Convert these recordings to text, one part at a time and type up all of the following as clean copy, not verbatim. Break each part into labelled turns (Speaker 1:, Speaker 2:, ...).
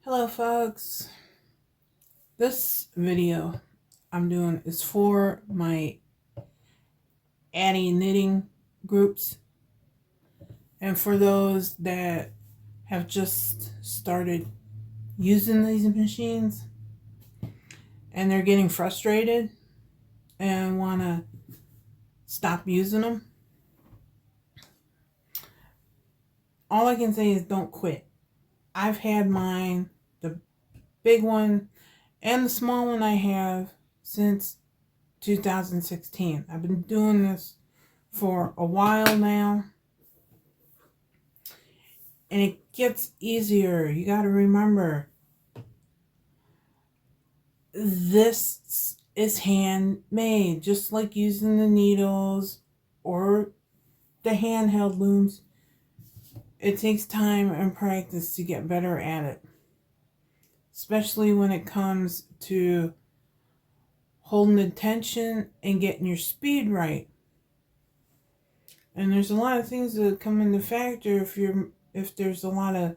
Speaker 1: Hello folks, this video I'm doing is for my Addy knitting groups and for those that have just started using these machines and they're getting frustrated and want to stop using them. All I can say is don't quit. I've had mine, the big one and the small one I have since 2016. I've been doing this for a while now. And it gets easier. You got to remember, this is handmade, just like using the needles or the handheld looms. It takes time and practice to get better at it, especially when it comes to holding the tension and getting your speed right. And there's a lot of things that come into factor if there's a lot of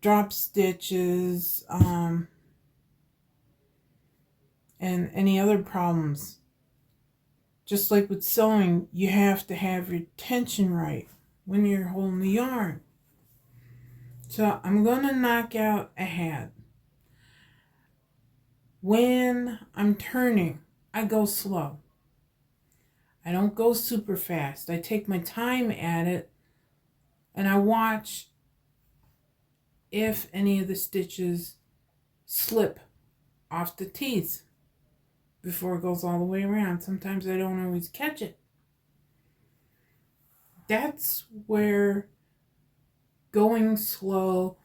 Speaker 1: drop stitches and any other problems. Just like with sewing, you have to have your tension right when you're holding the yarn. So I'm going to knock out a hat. When I'm turning, I go slow. I don't go super fast. I take my time at it and I watch if any of the stitches slip off the teeth before it goes all the way around. Sometimes I don't always catch it. That's where going slow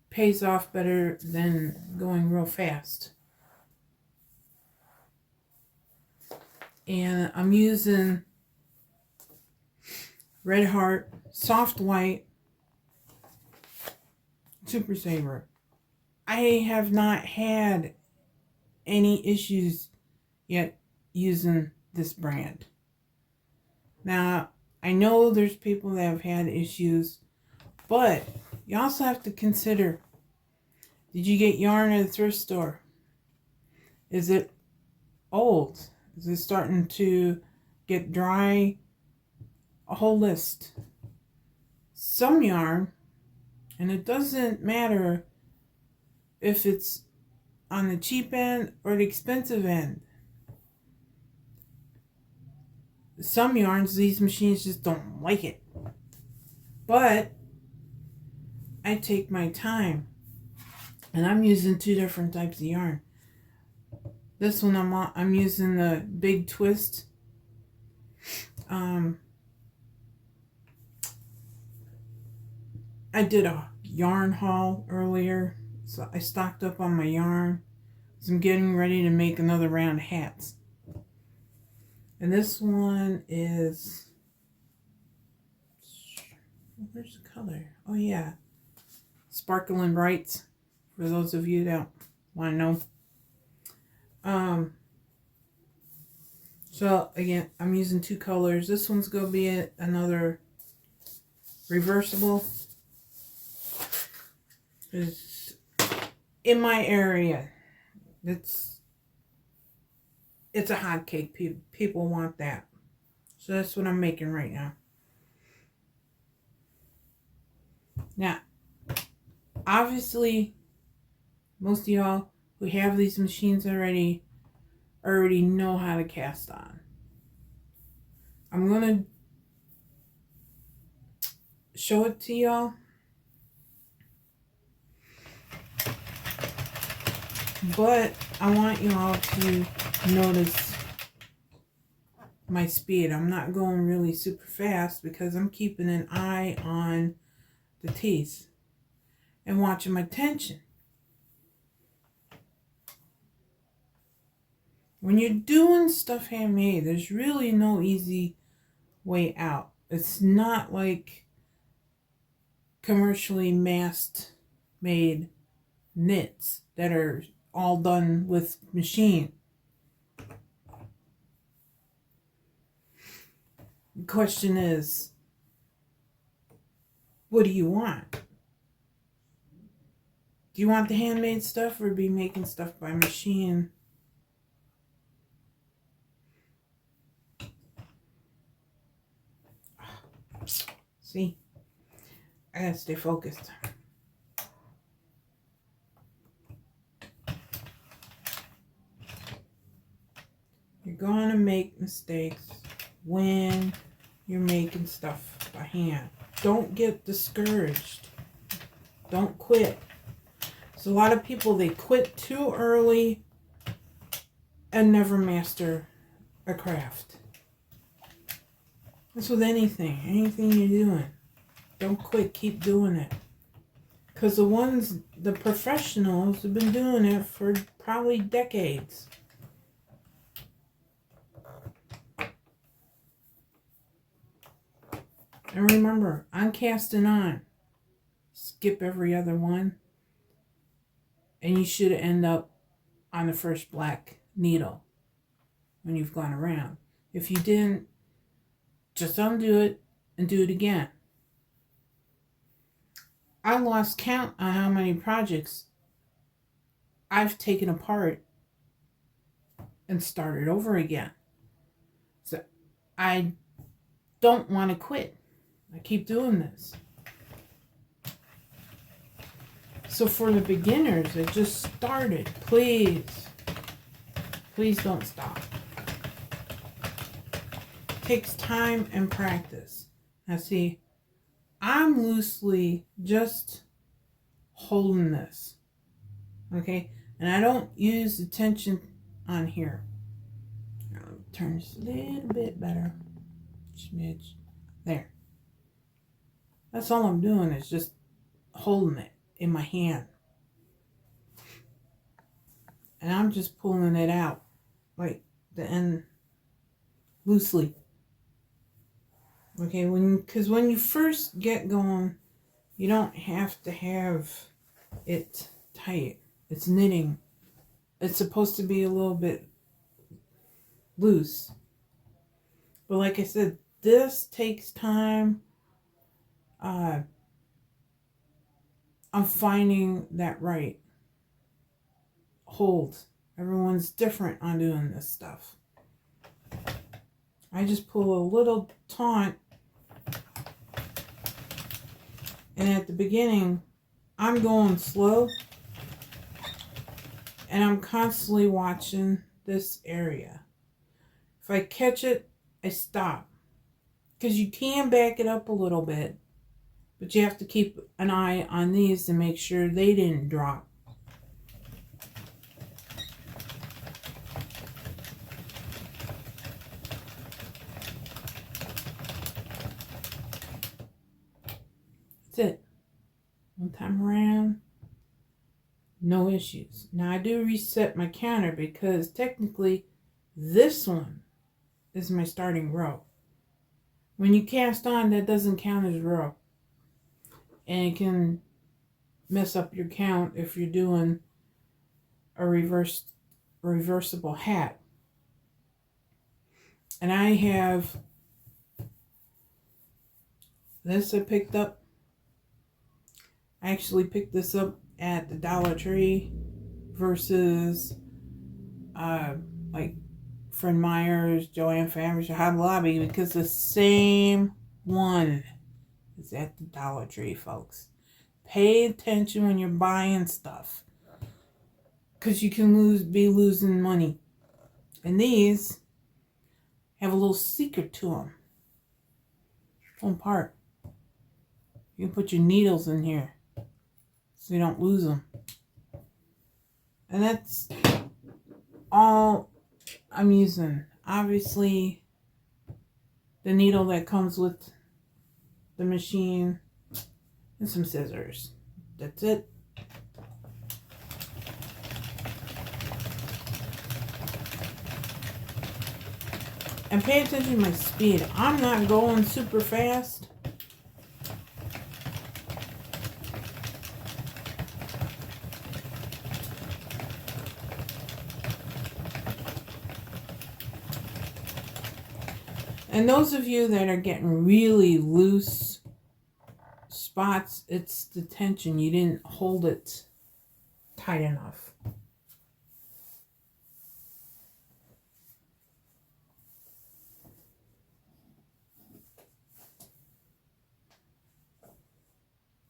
Speaker 1: pays off better than going real fast. And I'm using Red Heart Soft White Super Saver. I have not had any issues yet using this brand. Now, I know there's people that have had issues, but you also have to consider, did you get yarn at a thrift store? Is it old? Is it starting to get dry? A whole list. Some yarn, and it doesn't matter if it's on the cheap end or the expensive end. Some yarns, these machines just don't like it. But I take my time. And I'm using two different types of yarn. This one I'm using the Big Twist. I did a yarn haul earlier, so I stocked up on my yarn. So I'm getting ready to make another round of hats. And this one is, where's the color? Oh yeah, Sparkling Brights, for those of you that want to know. So again, I'm using two colors. This one's going to be another reversible. It's in my area. It's a hot cake. People want that. So that's what I'm making right now. Now, obviously, most of y'all who have these machines already know how to cast on. I'm going to show it to y'all. But I want you all to notice my speed. I'm not going really super fast because I'm keeping an eye on the teeth and watching my tension. When you're doing stuff handmade, there's really no easy way out. It's not like commercially massed made knits that are all done with machine. The question is, what do you want? Do you want the handmade stuff or be making stuff by machine? See, I gotta stay focused. You're gonna make mistakes when you're making stuff by hand. Don't get discouraged. Don't quit. So a lot of people, they quit too early and never master a craft. That's with anything you're doing. Don't quit, keep doing it. Because the professionals have been doing it for probably decades. And remember, I'm casting on. Skip every other one. And you should end up on the first black needle when you've gone around. If you didn't, just undo it and do it again. I lost count on how many projects I've taken apart and started over again. So I don't want to quit. I keep doing this. So for the beginners that just started, please don't stop. It takes time and practice. Now see, I'm loosely just holding this, okay? And I don't use the tension on here. Now, let me turn this a little bit better. Smidge. There. That's all I'm doing is just holding it in my hand. And I'm just pulling it out, like the end, loosely. Okay, because when you first get going, you don't have to have it tight. It's knitting. It's supposed to be a little bit loose. But like I said, this takes time. I'm finding that right hold. Everyone's different on doing this stuff. I just pull a little taunt, and at the beginning I'm going slow and I'm constantly watching this area. If I catch it, I stop, because you can back it up a little bit, but you have to keep an eye on these to make sure they didn't drop. That's it. One time around, no issues. Now I do reset my counter because technically this one is my starting row. When you cast on, that doesn't count as row. And it can mess up your count if you're doing a reversible hat. And I have this I picked up. I actually picked this up at the Dollar Tree versus like Fred Meyer's, Joanne Fabrics, or Hobby Lobby, because the same one is at the Dollar Tree, folks. Pay attention when you're buying stuff, because you can be losing money. And these have a little secret to them. One part. You can put your needles in here so you don't lose them. And that's all I'm using. Obviously, the needle that comes with the machine and some scissors. That's it. And pay attention to my speed. I'm not going super fast. And those of you that are getting really loose spots, it's the tension. You didn't hold it tight enough.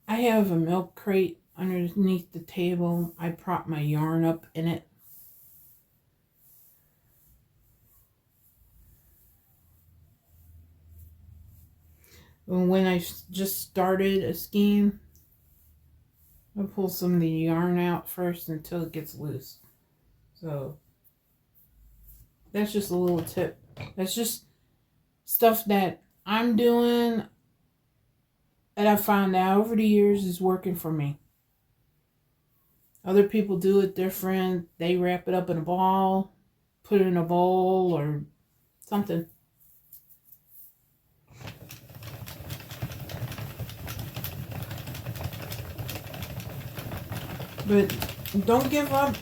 Speaker 1: I have a milk crate underneath the table. I prop my yarn up in it. When I just started a scheme, I pull some of the yarn out first until it gets loose. So that's just a little tip. That's just stuff that I'm doing that I found out over the years is working for me. Other people do it different. They wrap it up in a ball, put it in a bowl or something. But don't give up.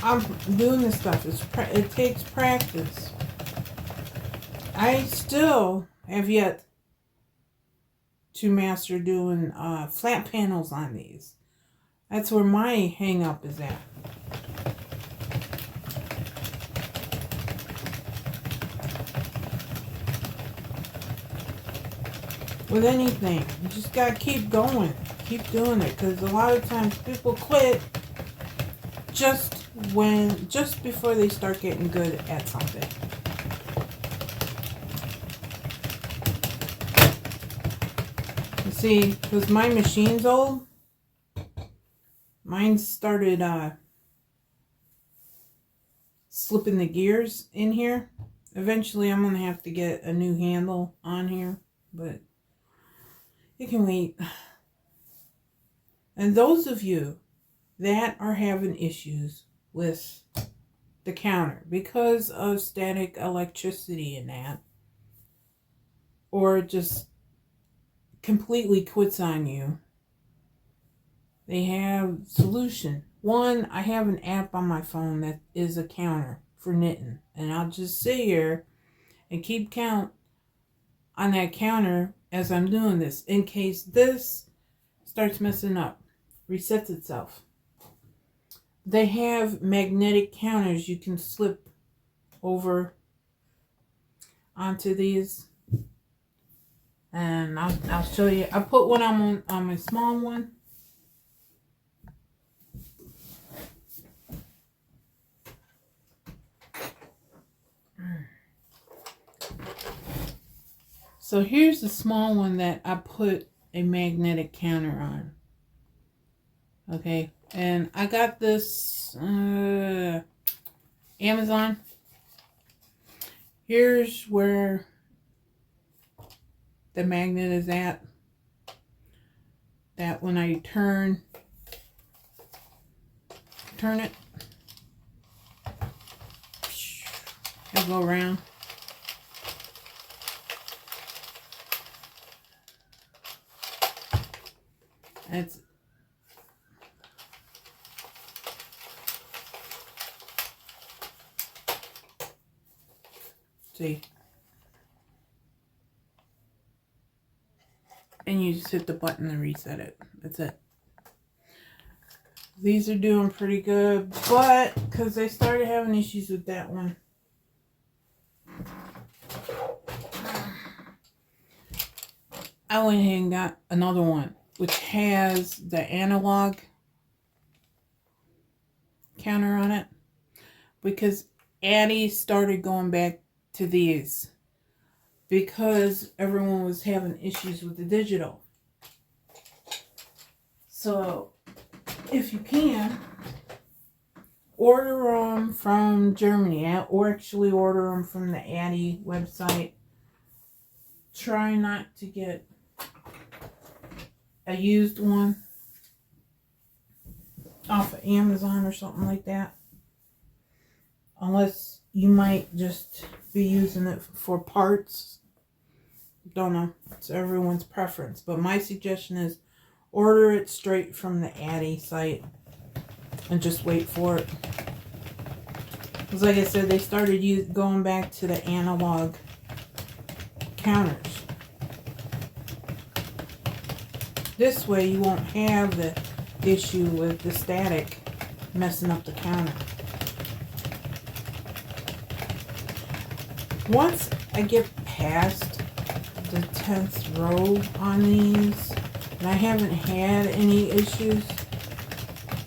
Speaker 1: I'm doing this stuff. It takes practice. I still have yet to master doing flat panels on these. That's where my hang up is at. With anything, you just gotta keep going. Keep doing it, because a lot of times people quit just before they start getting good at something. You see, because my machine's old, mine started slipping the gears in here. Eventually I'm gonna have to get a new handle on here, but it can wait. And those of you that are having issues with the counter because of static electricity and that, or just completely quits on you, they have solution. One, I have an app on my phone that is a counter for knitting, and I'll just sit here and keep count on that counter as I'm doing this in case this starts messing up, resets itself. They have magnetic counters you can slip over onto these, and I'll show you. I put one on my small one. So here's the small one that I put a magnetic counter on. Okay, and I got this Amazon. Here's where the magnet is at. That when I turn it, it'll go around. It's see, and you just hit the button to reset it. That's it. These are doing pretty good, but because I started having issues with that one, I went ahead and got another one which has the analog counter on it, because Addie started going back to these because everyone was having issues with the digital. So if you can, order them from Germany, or actually order them from the Addie website. Try not to get a used one off of Amazon or something like that, unless you might just be using it for parts. Don't know, it's everyone's preference, but my suggestion is order it straight from the Addie site and just wait for it, because like I said, they started going back to the analog counters. This way you won't have the issue with the static messing up the counter. Once I get past the 10th row on these, and I haven't had any issues,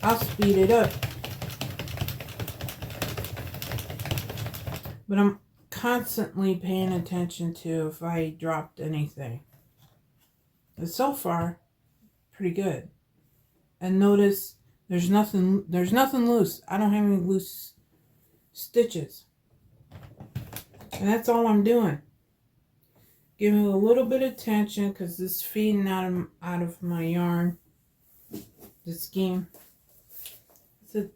Speaker 1: I'll speed it up. But I'm constantly paying attention to if I dropped anything. But so far, pretty good. And notice there's nothing loose. I don't have any loose stitches. And that's all I'm doing. Giving it a little bit of tension because this is feeding out of my yarn. The scheme. So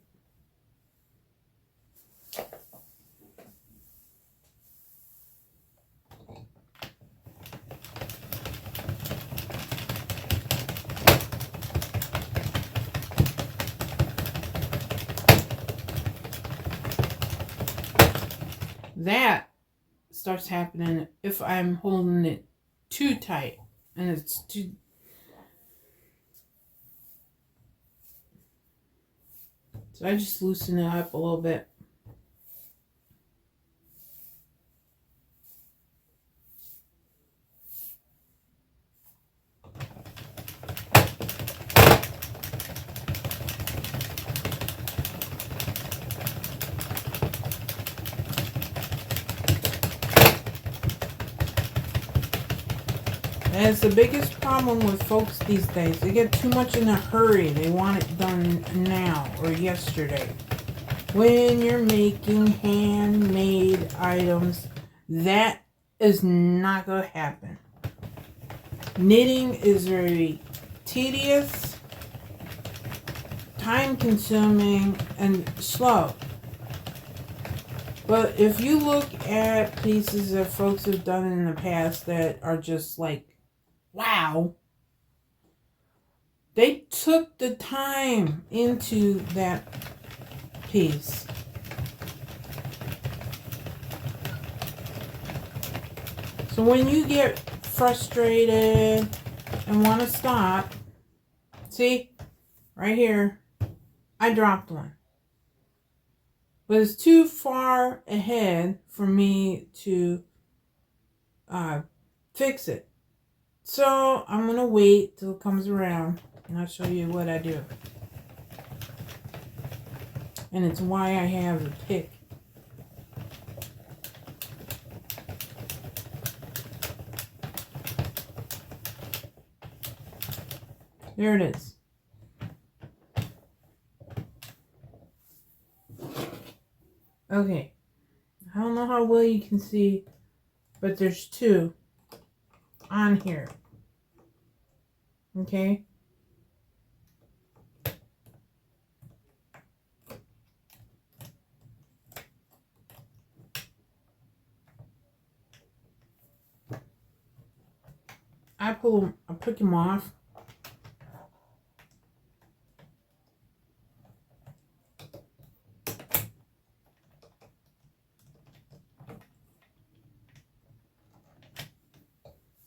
Speaker 1: that starts happening if I'm holding it too tight and it's too. So I just loosen it up a little bit. That's the biggest problem with folks these days. They get too much in a hurry. They want it done now or yesterday. When you're making handmade items, that is not going to happen. Knitting is very tedious, time-consuming, and slow. But if you look at pieces that folks have done in the past that are just like, wow, they took the time into that piece. So when you get frustrated and want to stop, see, right here, I dropped one. But it's too far ahead for me to fix it. So I'm going to wait till it comes around and I'll show you what I do. And it's why I have the pick. There it is. Okay. I don't know how well you can see, but there's two on here. Okay. I pick them off.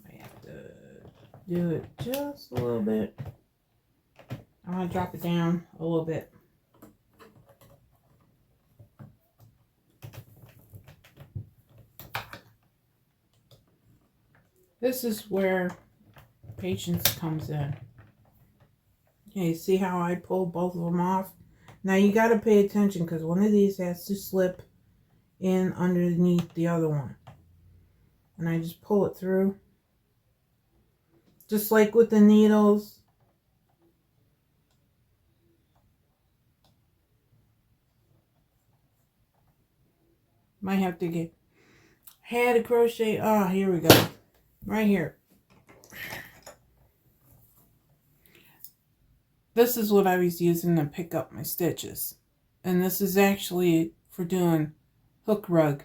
Speaker 1: I have to do it just a little bit. I'm going to drop it down a little bit. This is where patience comes in. Okay, see how I pulled both of them off? Now you got to pay attention because one of these has to slip in underneath the other one. And I just pull it through. Just like with the needles. Might have to get, had a crochet. Oh, here we go. Right here. This is what I was using to pick up my stitches. And this is actually for doing hook rug.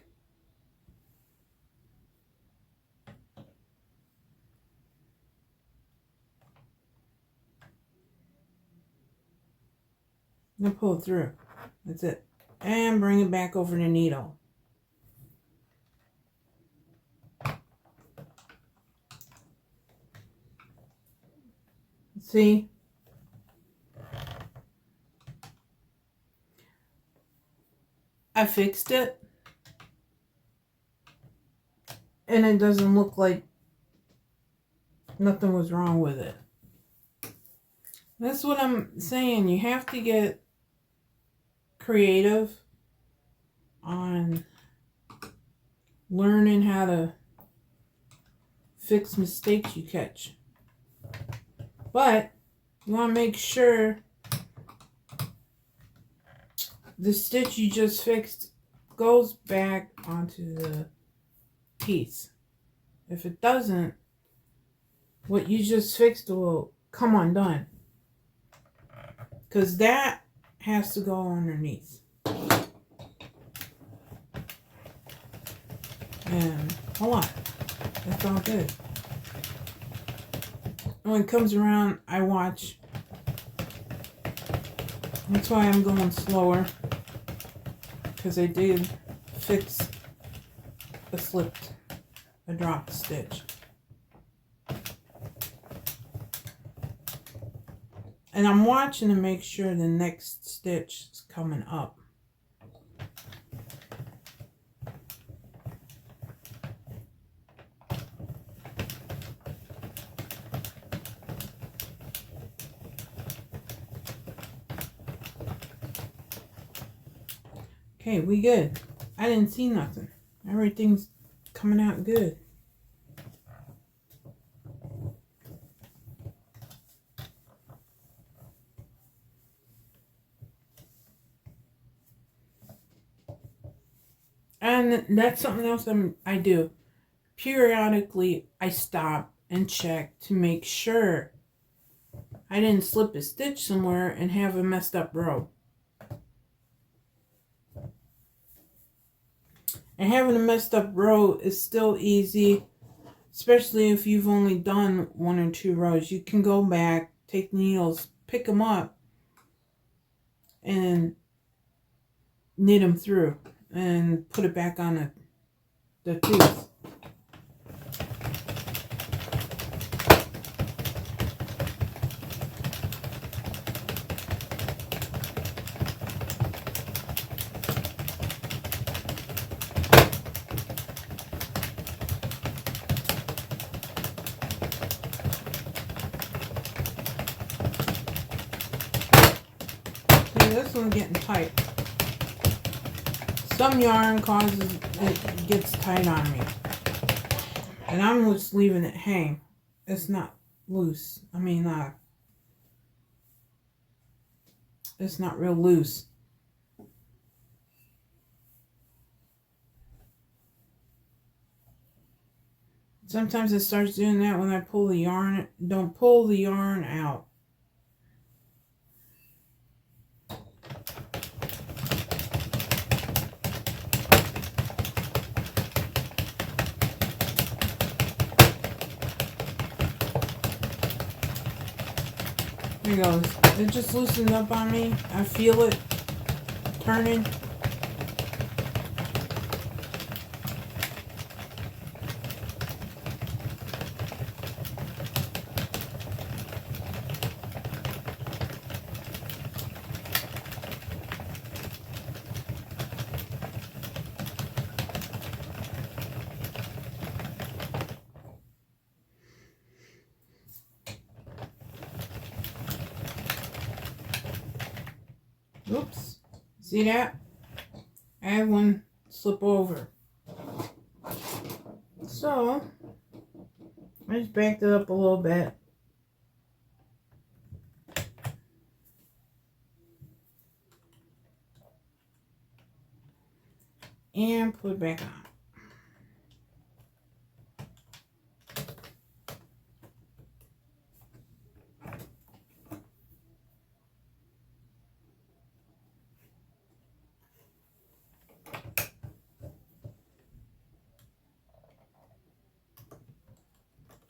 Speaker 1: I'm going to pull it through. That's it. And bring it back over the needle. See? I fixed it. And it doesn't look like nothing was wrong with it. That's what I'm saying. You have to get creative on learning how to fix mistakes you catch. But you want to make sure the stitch you just fixed goes back onto the piece. If it doesn't, what you just fixed will come undone. Because that has to go underneath. And hold on. That's all good. When it comes around, I watch. That's why I'm going slower. Because I did fix a dropped stitch. And I'm watching to make sure the next stitch is coming up. Okay, we good. I didn't see nothing. Everything's coming out good. And that's something else I do. Periodically, I stop and check to make sure I didn't slip a stitch somewhere and have a messed up row. And having a messed up row is still easy, especially if you've only done 1 or 2 rows. You can go back, take needles, pick them up, and knit them through and put it back on the tooth. This one's getting tight. Some yarn causes it gets tight on me. And I'm just leaving it hang. It's not loose. I mean, it's not real loose. Sometimes it starts doing that when I pull the yarn. Don't pull the yarn out. There it goes. It just loosened up on me. I feel it turning. Oops. See that? I had one slip over. So, I just backed it up a little bit. And put it back on.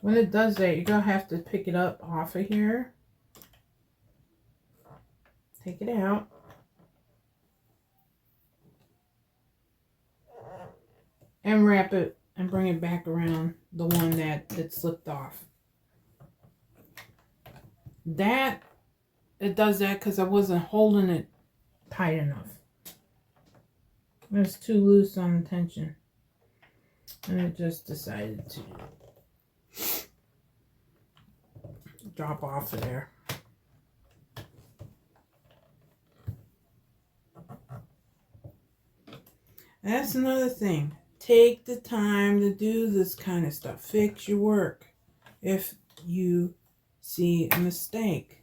Speaker 1: When it does that, you're going to have to pick it up off of here. Take it out. And wrap it and bring it back around the one that slipped off. It does that because I wasn't holding it tight enough. It was too loose on the tension. And it just decided to drop off of there. And that's another thing. Take the time to do this kind of stuff. Fix your work if you see a mistake.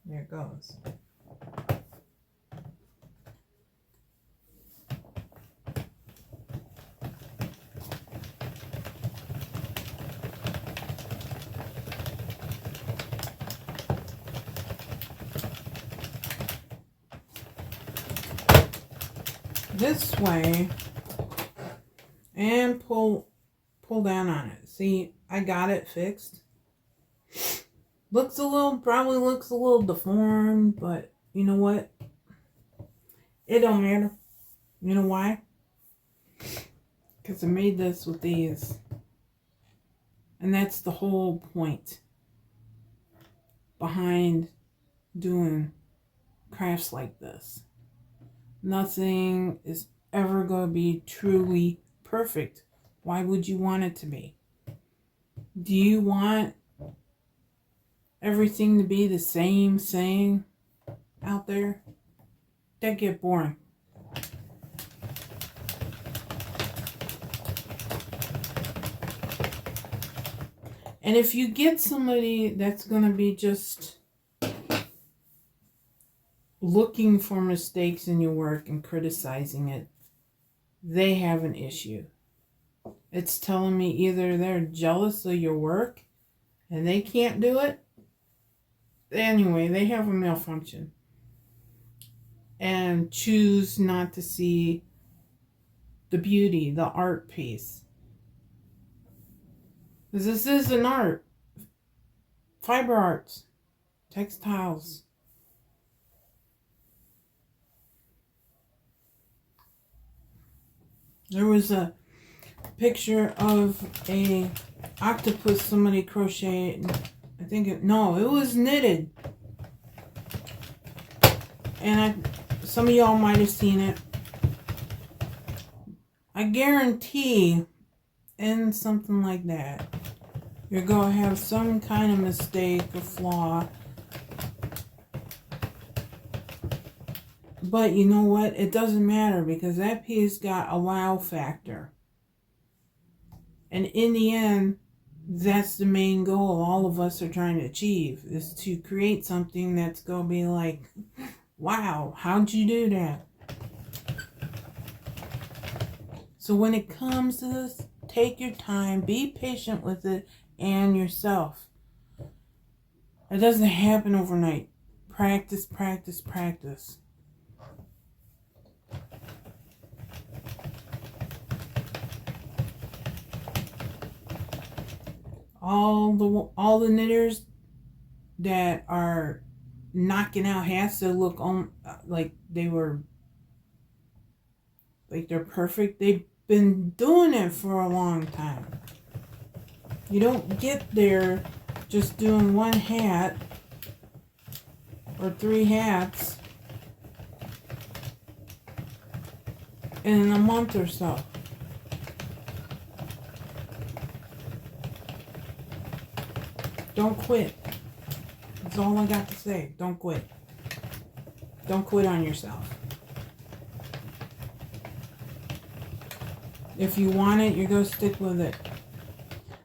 Speaker 1: There it goes. This way and pull down on it. See, I got it fixed. Probably looks a little deformed, but you know what? It don't matter. You know why? Because I made this with these. And that's the whole point behind doing crafts like this. Nothing is ever going to be truly perfect. Why would you want it to be? Do you want everything to be the same thing out there? That get boring. And if you get somebody that's going to be just looking for mistakes in your work and criticizing it, they have an issue. It's telling me either they're jealous of your work and they can't do it. Anyway, they have a malfunction and choose not to see the beauty, the art piece. Because this is an art. Fiber arts, textiles. There was a picture of a octopus somebody crocheted. It was knitted. And some of y'all might have seen it. I guarantee in something like that, you're going to have some kind of mistake or flaw. But you know what? It doesn't matter because that piece got a wow factor. And in the end, that's the main goal all of us are trying to achieve, is to create something that's going to be like, wow, how'd you do that? So when it comes to this, take your time, be patient with it and yourself. It doesn't happen overnight. Practice, practice, practice. All the knitters that are knocking out hats that look like they're perfect, they've been doing it for a long time. You don't get there just doing one hat or 3 hats in a month or so. Don't quit. That's all I got to say. Don't quit. Don't quit on yourself. If you want it, you're going to stick with it.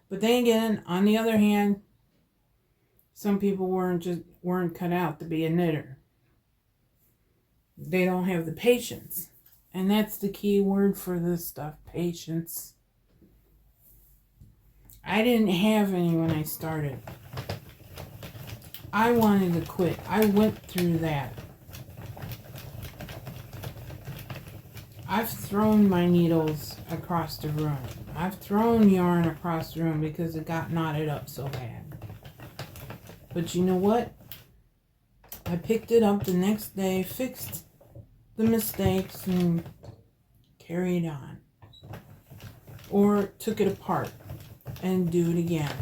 Speaker 1: But then again, on the other hand, some people weren't cut out to be a knitter. They don't have the patience. And that's the key word for this stuff, patience. I didn't have any when I started. I wanted to quit. I went through that. I've thrown my needles across the room. I've thrown yarn across the room because it got knotted up so bad. But you know what? I picked it up the next day, fixed the mistakes, and carried on. Or took it apart and do it again.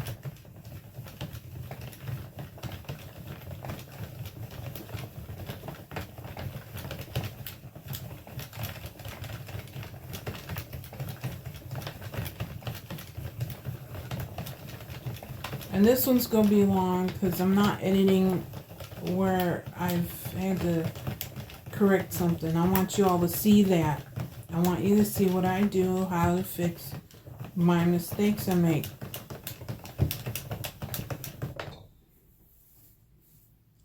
Speaker 1: And this one's going to be long because I'm not editing where I've had to correct something. I want you all to see that. I want you to see what I do, how to fix my mistakes I make.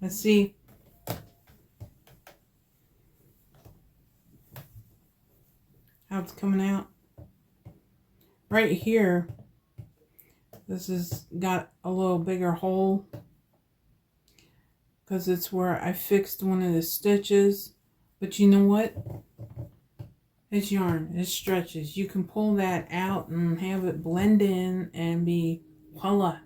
Speaker 1: Let's see. How it's coming out. Right here, this has got a little bigger hole because it's where I fixed one of the stitches. But you know what? It's yarn. It stretches. You can pull that out and have it blend in and be voila.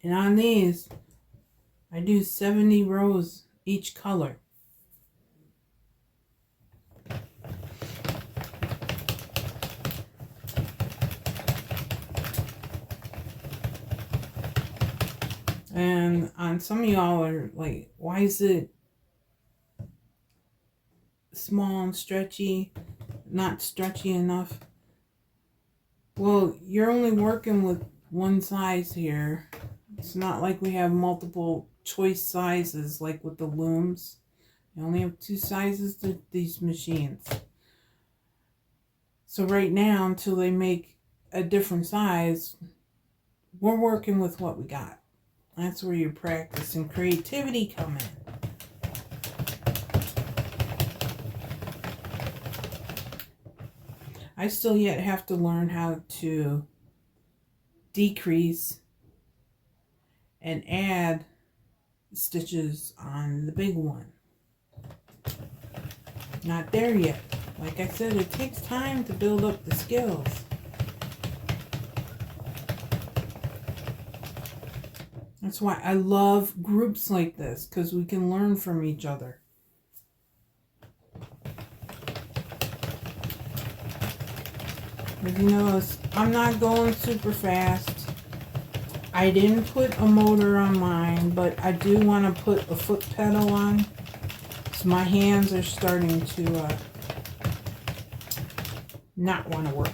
Speaker 1: And on these, I do 70 rows each color. And on some of y'all are like, why is it small and stretchy, not stretchy enough? Well, you're only working with one size here. It's not like we have multiple choice sizes like with the looms. You only have 2 sizes to these machines. So right now, until they make a different size, we're working with what we got. That's where your practice and creativity come in. I still yet have to learn how to decrease and add stitches on the big one. Not there yet. Like I said, it takes time to build up the skills. That's why I love groups like this, because we can learn from each other. If you notice, I'm not going super fast. I didn't put a motor on mine, but I do want to put a foot pedal on. So my hands are starting to not want to work.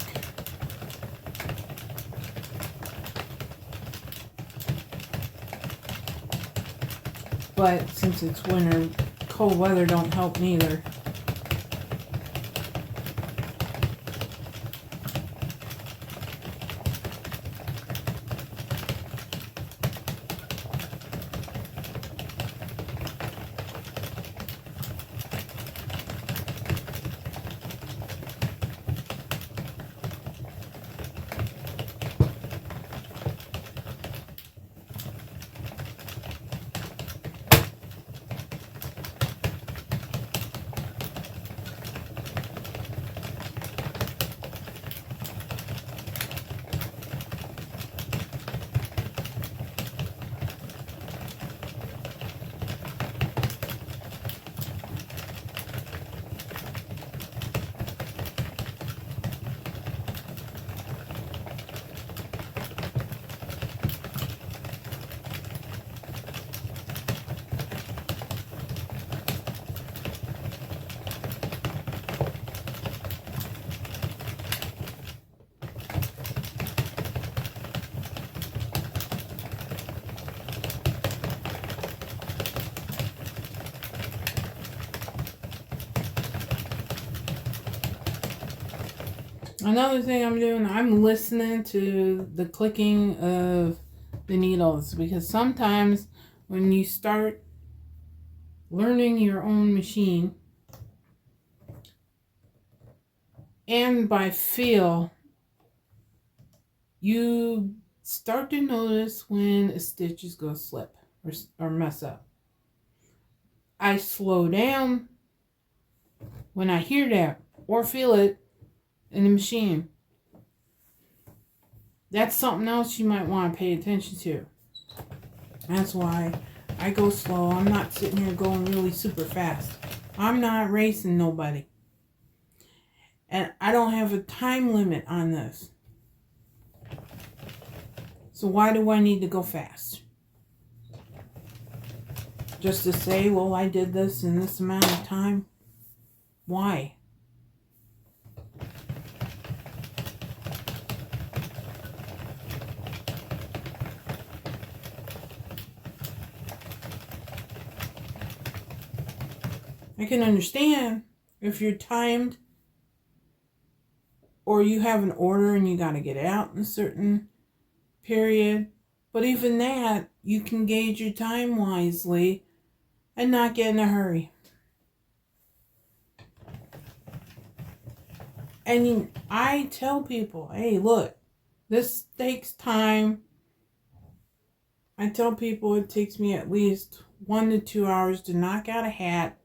Speaker 1: But since it's winter, cold weather don't help neither. Another thing I'm doing, I'm listening to the clicking of the needles, because sometimes when you start learning your own machine, and by feel, you start to notice when a stitch is going to slip or mess up. I slow down when I hear that or feel it in the machine. That's something else you might want to pay attention to. That's why I go slow. I'm not sitting here going really super fast. I'm not racing nobody. And I don't have a time limit on this. So why do I need to go fast? Just to say, well, I did this in this amount of time? Why? I can understand if you're timed or you have an order and you got to get it out in a certain period. But even that, you can gauge your time wisely and not get in a hurry. And I tell people, hey, look, this takes time. I tell people it takes me at least 1 to 2 hours to knock out a hat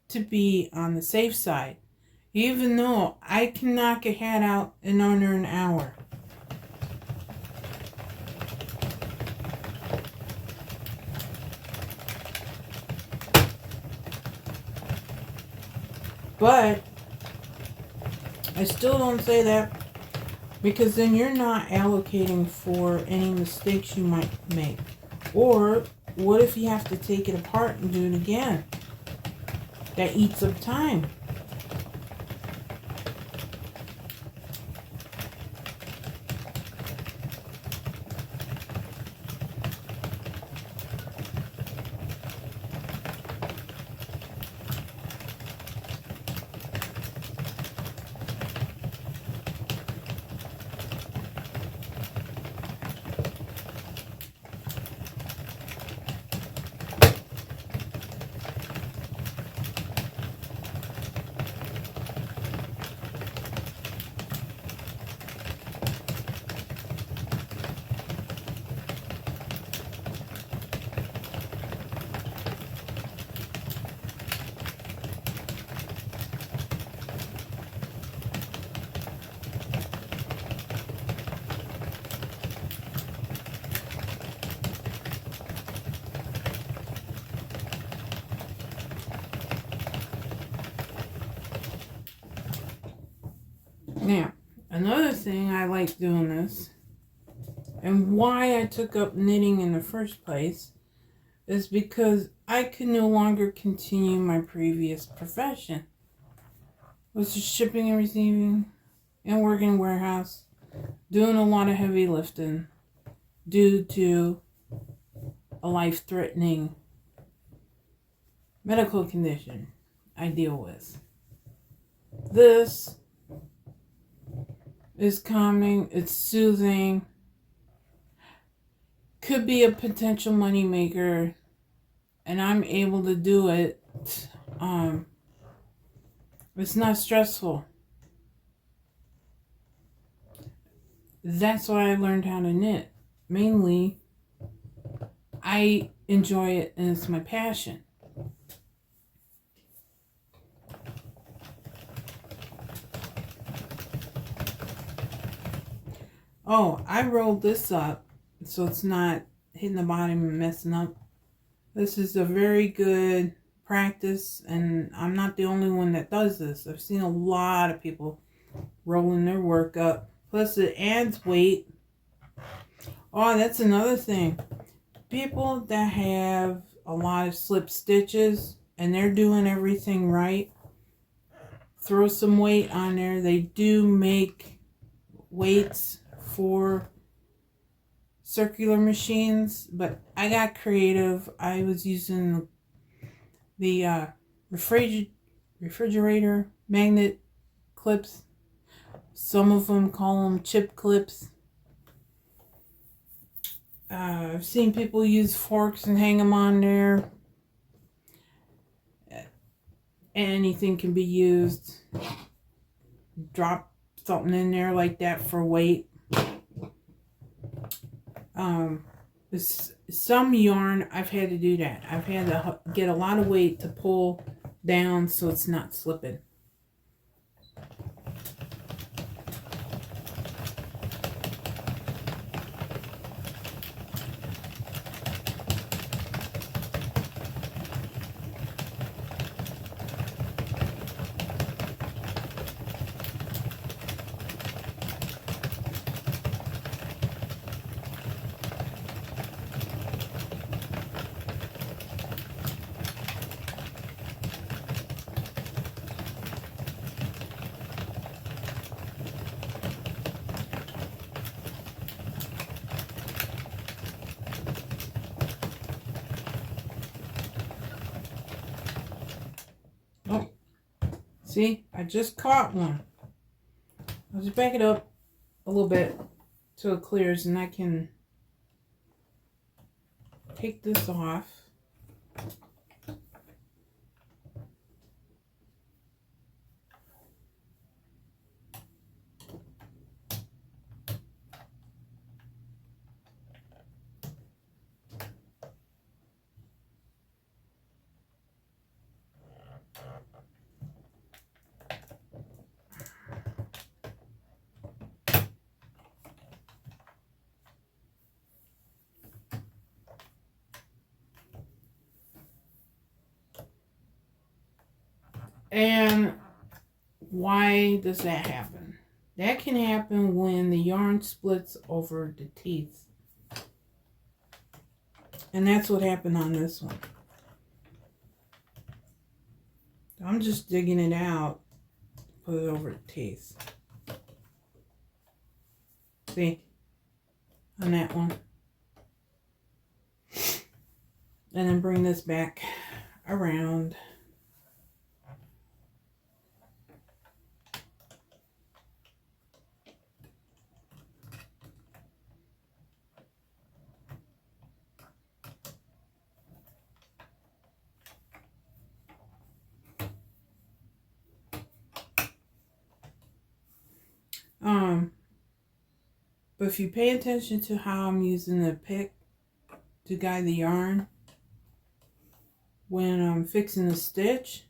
Speaker 1: to be on the safe side, even though I can knock a hat out in under an hour. But I still don't say that, because then you're not allocating for any mistakes you might make. Or what if you have to take it apart and do it again? That eats up time. Now, another thing I like doing this, and why I took up knitting in the first place, is because I could no longer continue my previous profession, which is shipping and receiving and working in warehouse, doing a lot of heavy lifting due to a life-threatening medical condition I deal with. This is calming, it's soothing, could be a potential money maker, and I'm able to do it. It's not stressful. That's why I learned how to knit. Mainly, I enjoy it and it's my passion. Oh, I rolled this up so it's not hitting the bottom and messing up. This is a very good practice, and I'm not the only one that does this. I've seen a lot of people rolling their work up. Plus it adds weight. Oh, that's another thing. People that have a lot of slip stitches and they're doing everything right, throw some weight on there. They do make weights for circular machines, but I got creative. I was using the refrigerator magnet clips. Some of them call them chip clips. I've seen people use forks and hang them on there. Anything can be used. Drop something in there like that for weight. Some yarn, I've had to do that. I've had to get a lot of weight to pull down so it's not slipping. Oh, see, I just caught one. I'll just back it up a little bit so it clears and I can take this off. And why does that happen? That can happen when the yarn splits over the teeth. And that's what happened on this one. I'm just digging it out, put it over the teeth. See? On that one. And then bring this back around. But if you pay attention to how I'm using the pick to guide the yarn when I'm fixing the stitch.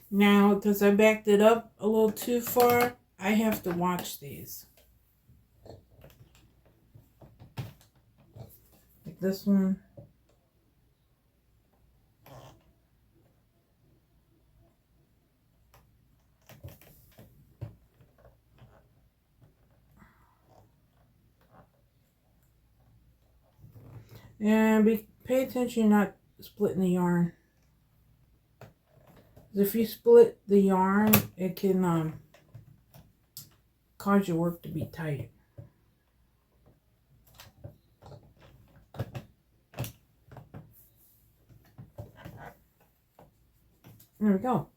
Speaker 1: Now, because I backed it up a little too far, I have to watch these. Like this one. And pay attention you're not splitting the yarn. If you split the yarn, it can cause your work to be tight. There we go.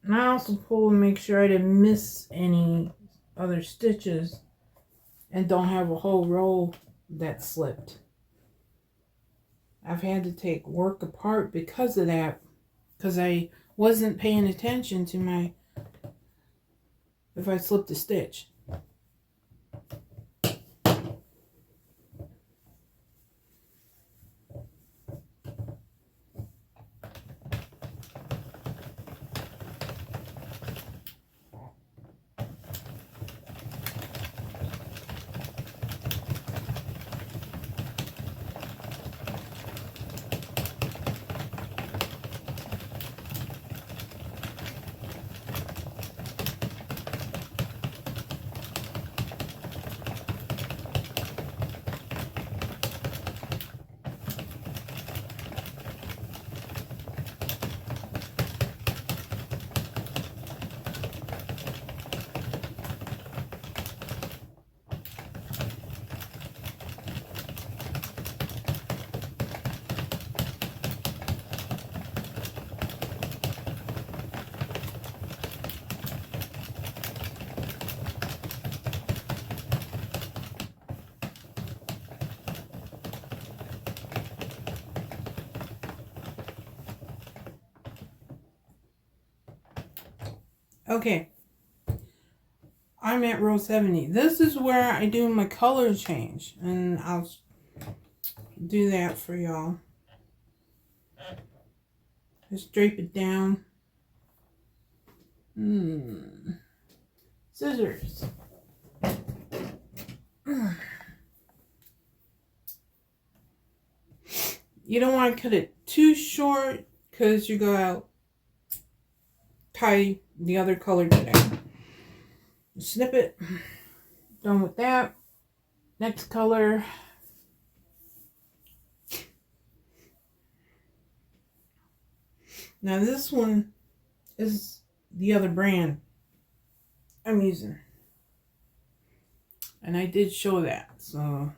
Speaker 1: And I also pull and make sure I didn't miss any other stitches and don't have a whole row that slipped. I've had to take work apart because of that, because I wasn't paying attention to if I slipped a stitch. Okay, I'm at row 70. This is where I do my color change, and I'll do that for y'all. Just drape it down. Scissors. You don't want to cut it too short because you go tie the other color to that. Snip it. Done with that. Next color. Now this one is the other brand I'm using. And I did show that, so.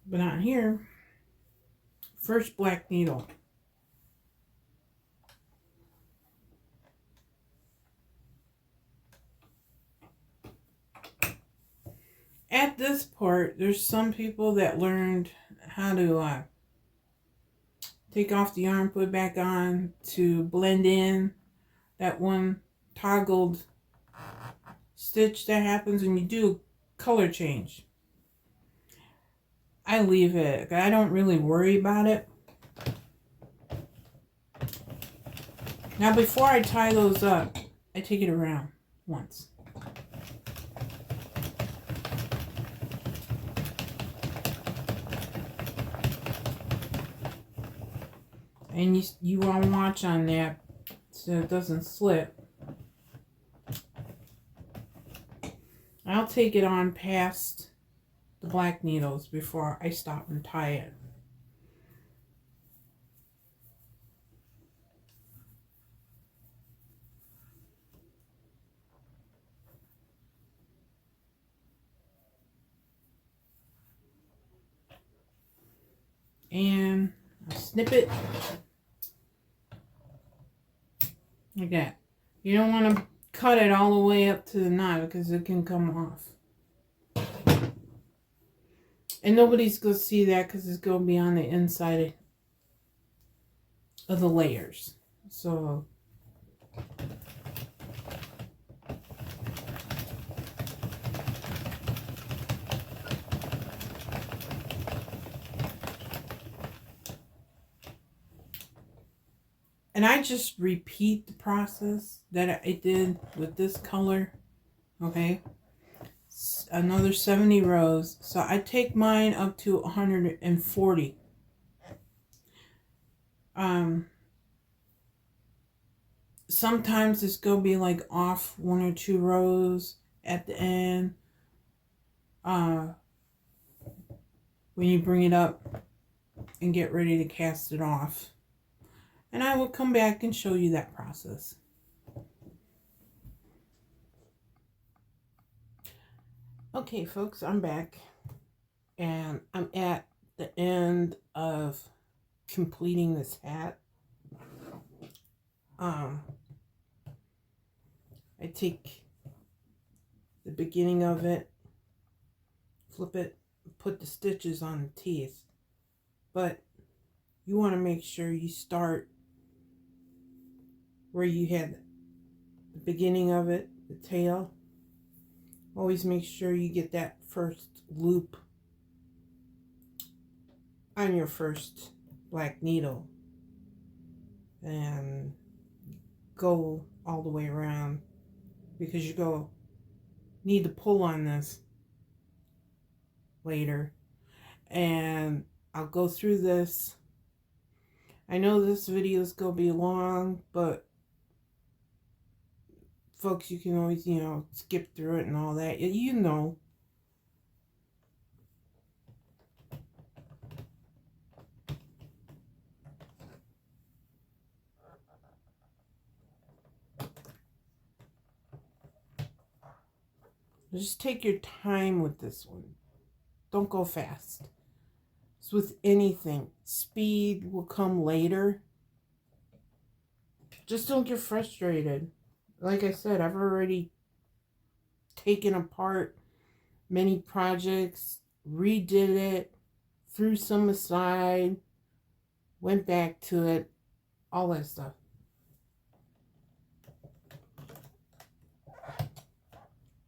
Speaker 1: But on here, first black needle. At this part, there's some people that learned how to take off the yarn, put it back on to blend in that one toggled stitch that happens when you do color change. I leave it. I don't really worry about it. Now before I tie those up, I take it around once. And you want to watch on that so it doesn't slip. I'll take it on past the black needles before I stop and tie it. And I'll snip it like that. You don't want to cut it all the way up to the knot because it can come off. And nobody's going to see that because it's going to be on the inside of the layers. So and I just repeat the process that I did with this color. Okay. Another 70 rows. So I take mine up to 140. Sometimes it's going to be like off 1 or 2 rows at the end. When you bring it up and get ready to cast it off. And I will come back and show you that process. Okay, folks, I'm back. And I'm at the end of completing this hat. I take the beginning of it, flip it, put the stitches on the teeth. But you want to make sure you start where you had the beginning of it, the tail. Always make sure you get that first loop on your first black needle and go all the way around, because you need to pull on this later. And I'll go through this. I know this video is going to be long, but folks, you can always, skip through it and all that. You know. Just take your time with this one. Don't go fast. It's with anything. Speed will come later. Just don't get frustrated. Like I said, I've already taken apart many projects, redid it, threw some aside, went back to it, all that stuff.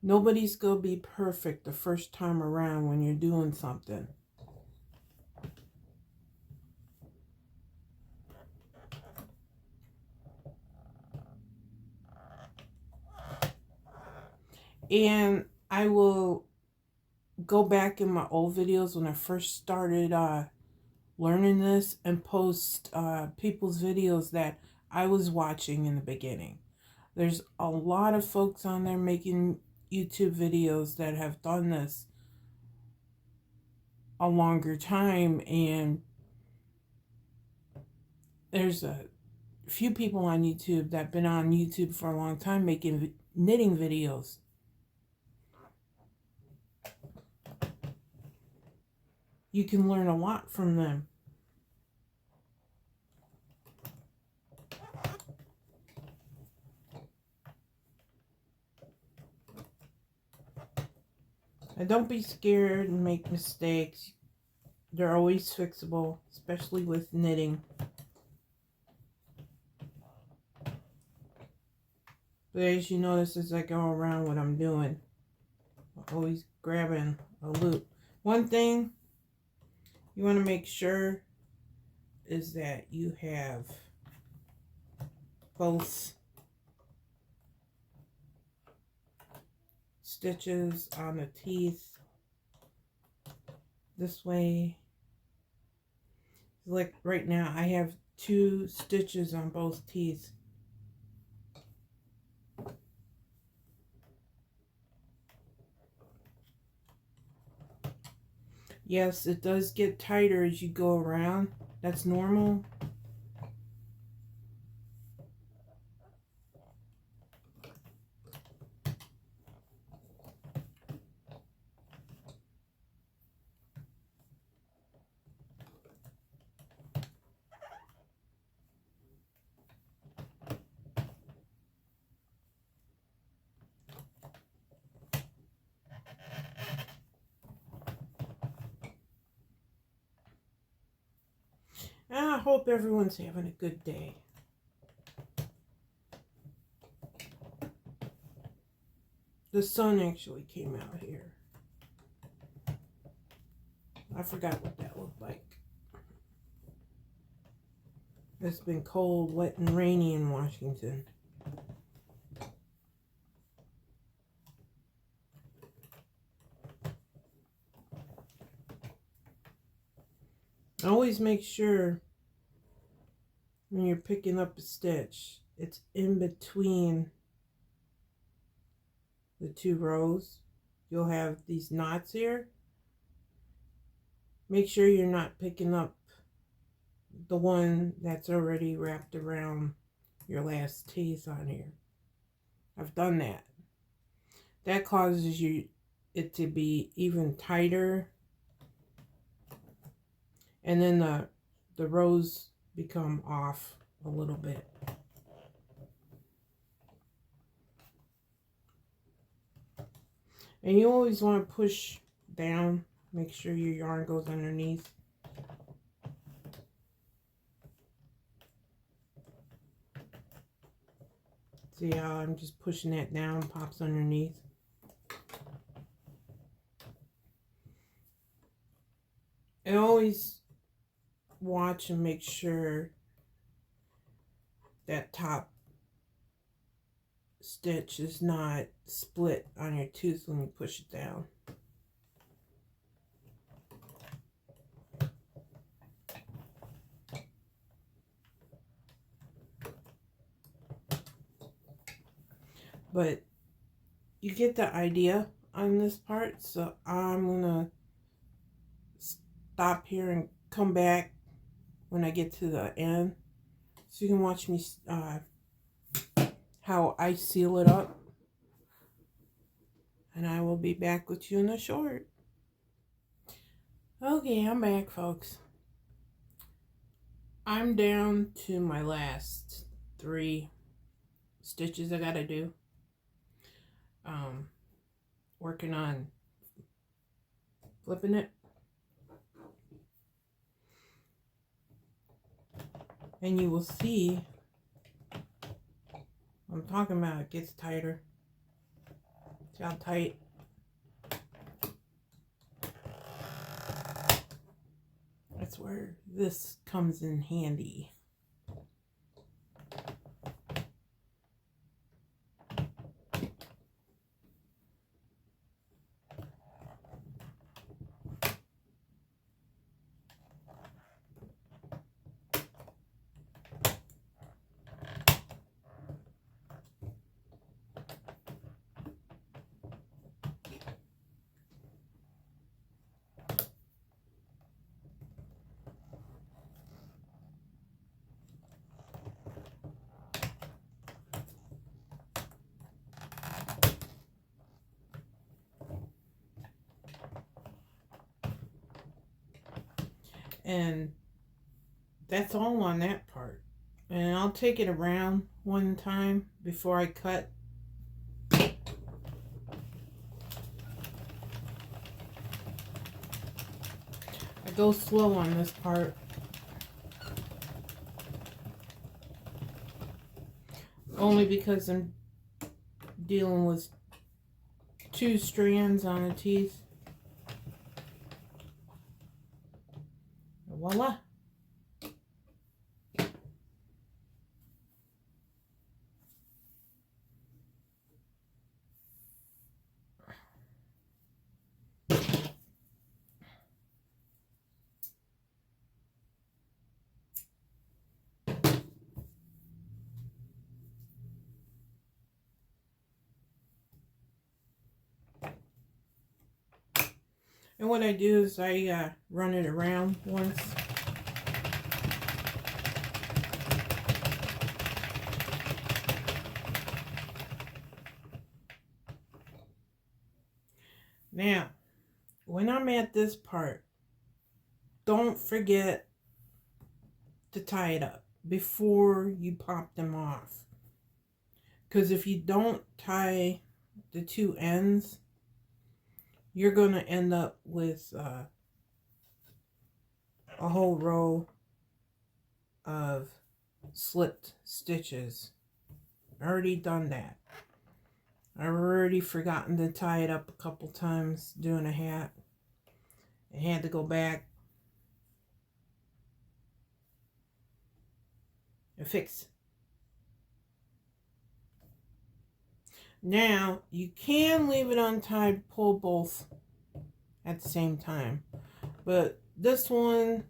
Speaker 1: Nobody's going to be perfect the first time around when you're doing something. And I will go back in my old videos when I first started learning this and post people's videos that I was watching in the beginning. There's a lot of folks on there making YouTube videos that have done this a longer time, and there's a few people on YouTube that have been on YouTube for a long time making knitting videos. You can learn a lot from them. And don't be scared and make mistakes. They're always fixable, especially with knitting. But as you notice, as I go around what I'm doing, I'm always grabbing a loop. One thing you want to make sure is that you have both stitches on the teeth this way. Like right now I have 2 stitches on both teeth. Yes, it does get tighter as you go around. That's normal. I hope everyone's having a good day. The sun actually came out here. I forgot what that looked like. It's been cold, wet, and rainy in Washington. Always make sure when you're picking up a stitch, it's in between the 2 rows. You'll have these knots here. Make sure you're not picking up the one that's already wrapped around your last teeth on here. I've done that. That causes it to be even tighter, and then the rows become off a little bit. And you always want to push down, make sure your yarn goes underneath. See how I'm just pushing that down, pops underneath. And always watch and make sure that top stitch is not split on your tooth when you push it down. But you get the idea on this part, so I'm gonna stop here and come back when I get to the end, so you can watch me how I seal it up, and I will be back with you in a short. Okay, I'm back, folks. I'm down to my last 3 stitches I gotta do. Working on flipping it. And you will see I'm talking about. It gets tighter. See how tight? That's where this comes in handy. And that's all on that part. And I'll take it around one time before I cut. I go slow on this part. Only because I'm dealing with 2 strands on a teeth. Voila. And what I do is I run it around once. Now, when I'm at this part, don't forget to tie it up before you pop them off. Because if you don't tie the 2 ends, you're going to end up with a whole row of slipped stitches. I already done that. I've already forgotten to tie it up a couple times doing a hat. I had to go back and fix. Now, you can leave it untied, pull both at the same time. But this one,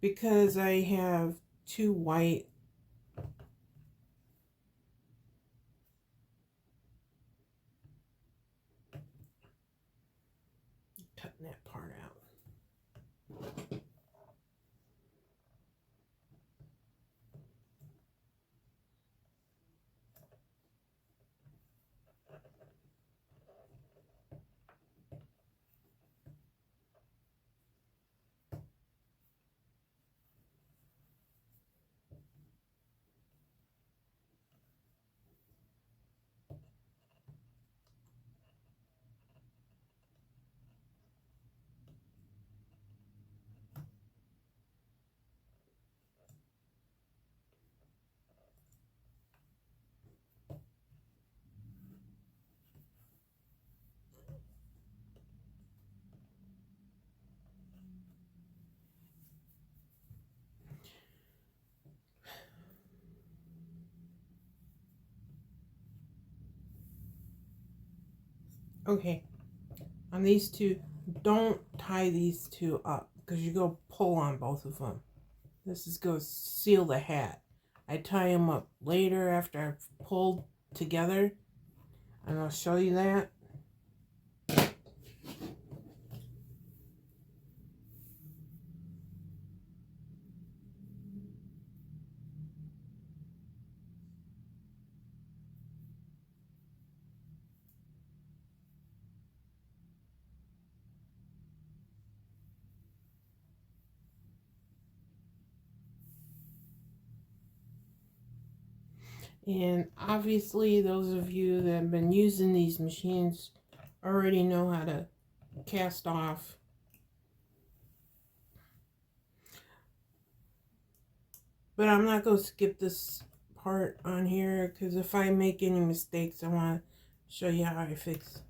Speaker 1: because I have 2 white, cutting that part out. Okay, on these 2, don't tie these 2 up because you go pull on both of them. This is going to seal the hat. I tie them up later after I've pulled together, and I'll show you that. And obviously, those of you that have been using these machines already know how to cast off. But I'm not going to skip this part on here because if I make any mistakes, I want to show you how I fix.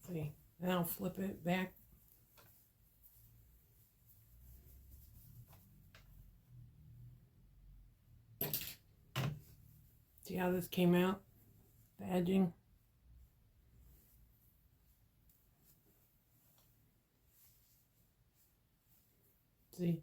Speaker 1: See, then I'll flip it back. See how this came out? The edging. See?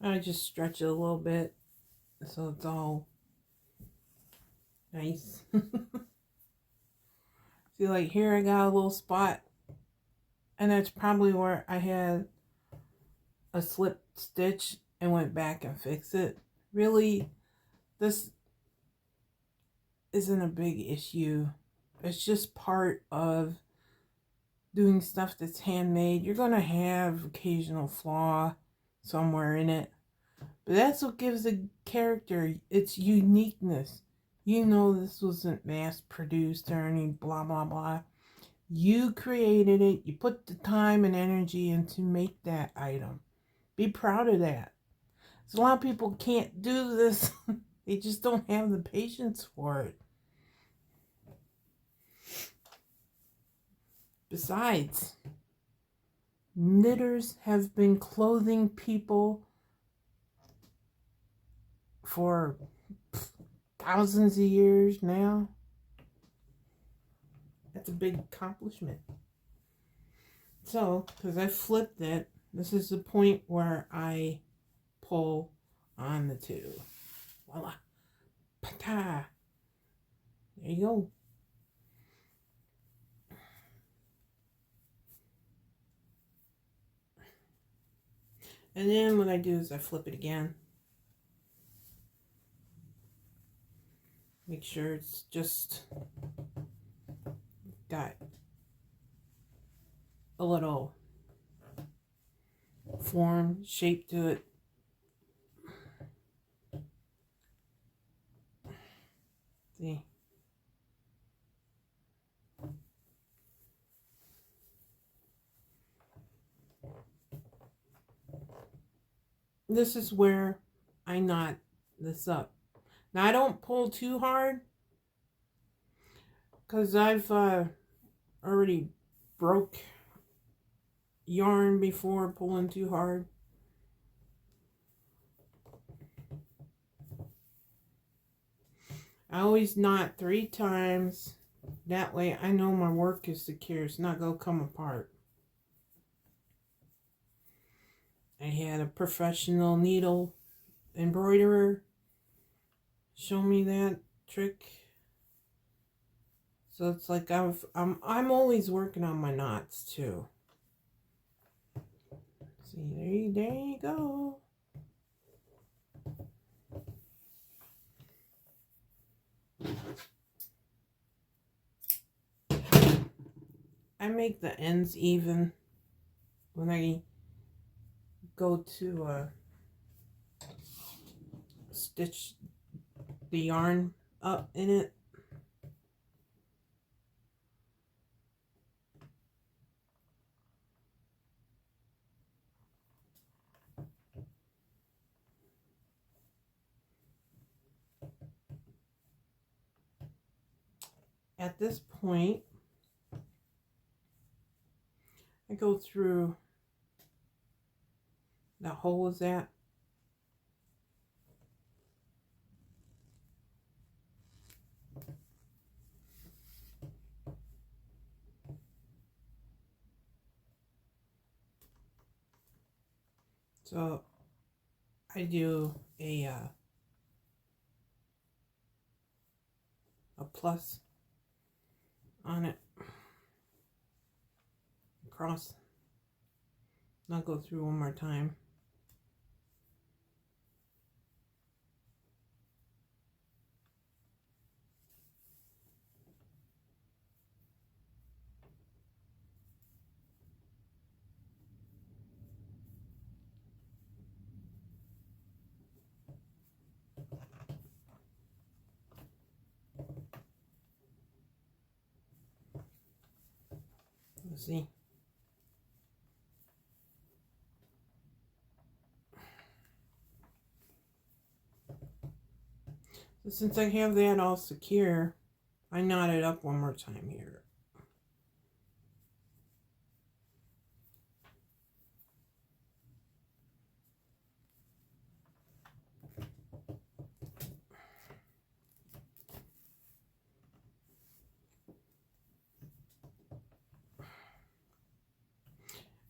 Speaker 1: I just stretch it a little bit so it's all nice. See, like here I got a little spot, and that's probably where I had a slip stitch and went back and fixed it. Really, this isn't a big issue. It's just part of doing stuff that's handmade. You're going to have occasional flaw somewhere in it. But that's what gives a character its uniqueness. You know this wasn't mass produced or any blah blah blah. You created it. You put the time and energy in to make that item. Be proud of that. So a lot of people can't do this. They just don't have the patience for it. Besides, knitters have been clothing people for thousands of years now. That's a big accomplishment. So, because I flipped it, this is the point where I pull on the two. Voila. Pata. There you go. And then what I do is I flip it again. Make sure it's just got a little form, shape to it. See? this is where I knot this up. Now I don't pull too hard because I've already broke yarn before pulling too hard. I always knot 3 times. That way I know my work is secure. It's not going to come apart. I had a professional needle embroiderer show me that trick. So it's like I'm always working on my knots too. See, there you go. I make the ends even when I go to stitch the yarn up in it. At this point, I go through that hole is at. So I do a plus on it across. I'll go through one more time. Let's see. So since I have that all secure, I knot it up one more time here.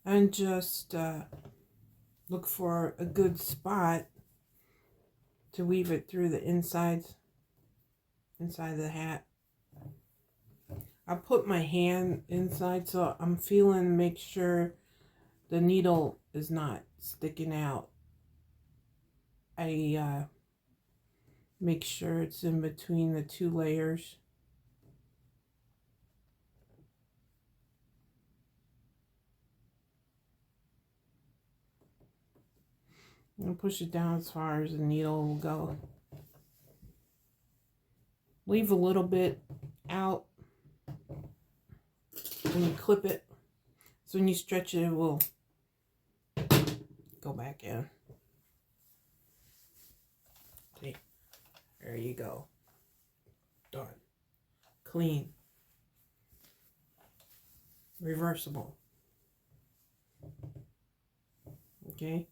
Speaker 1: And just look for a good spot to weave it through the inside of the hat. I put my hand inside so I'm feeling, make sure the needle is not sticking out. I make sure it's in between the 2 layers. And push it down as far as the needle will go. Leave a little bit out when you clip it. So when you stretch it, it will go back in. See? There you go. Done. Clean. Reversible. Okay?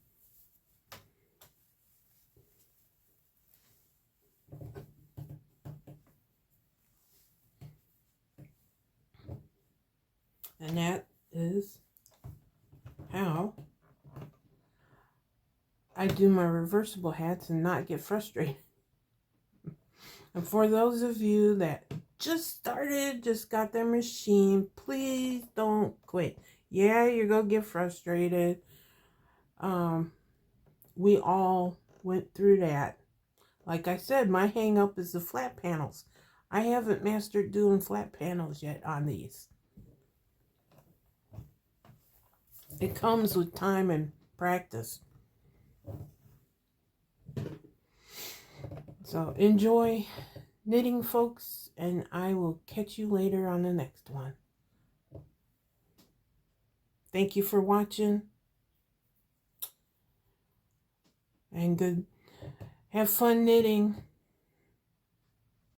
Speaker 1: And that is how I do my reversible hats and not get frustrated. And for those of you that just started, just got their machine, please don't quit. Yeah, you're going to get frustrated. We all went through that. Like I said, my hang up is the flat panels. I haven't mastered doing flat panels yet on these. It comes with time and practice. So enjoy knitting, folks, and I will catch you later on the next one. Thank you for watching. and good. Have fun knitting.